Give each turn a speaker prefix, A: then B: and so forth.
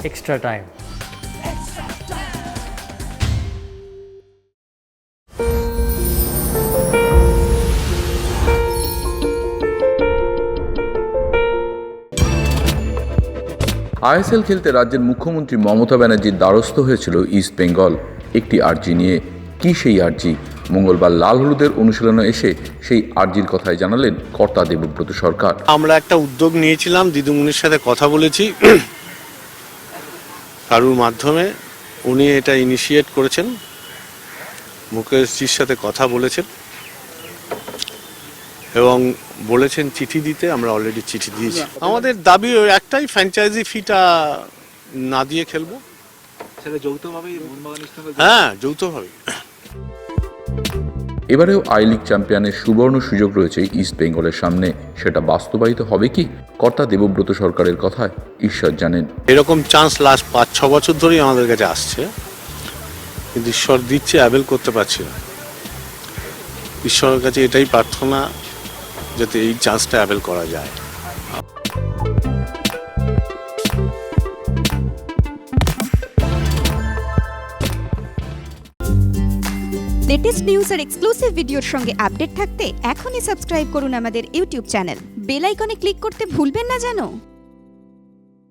A: extra time.
B: ISL খেলতে রাজ্যের মুখ্যমন্ত্রী মমতা ব্যানার্জির দ্বারস্থ হয়েছিল ইস্ট বেঙ্গল একটি আর্জি নিয়ে। কি সেই আর্জি? মঙ্গলবার লাল হলুদের অনুশীলনে এসে সেই আর্জির কথাই জানালেন কর্তা দেবব্রত সরকার।
C: আমরা একটা উদ্যোগ নিয়েছিলাম, দিদিমণির সাথে কথা বলেছি কারুর মাধ্যমে, উনি এটা ইনিশিয়েট করেছেন, মুকেশজির সাথে কথা বলেছেন এবং বলেছেন চিঠি দিতে। আমরা অলরেডি চিঠি দিয়েছি। আমাদের দাবি ওই একটাই, ফ্র্যাঞ্চাইজি ফিটা না দিয়ে খেলবো।
D: সেটা যৌথভাবেই,
C: হ্যাঁ, যৌথভাবে।
B: এবারেও আই লিগ চ্যাম্পিয়নের সুবর্ণ সুযোগ রয়েছে ইস্ট বেঙ্গলের সামনে। সেটা বাস্তবায়িত হবে কি? কর্তা দেবব্রত সরকারের কথায় ঈশ্বর জানেন।
C: এরকম চান্স লাস্ট 5-6 বছর ধরেই আমাদের কাছে আসছে, কিন্তু ঈশ্বর দিচ্ছে, অ্যাভেল করতে পারছি না। ঈশ্বরের কাছে এটাই প্রার্থনা যাতে এই চান্সটা অ্যাভেল করা যায়।
E: লেটেস্ট নিউজ আর এক্সক্লুসিভ ভিডিওর সঙ্গে আপডেট থাকতে এখনই সাবস্ক্রাইব করুন আমাদের ইউটিউব চ্যানেল। বেল আইকনে ক্লিক করতে ভুলবেন না যেন।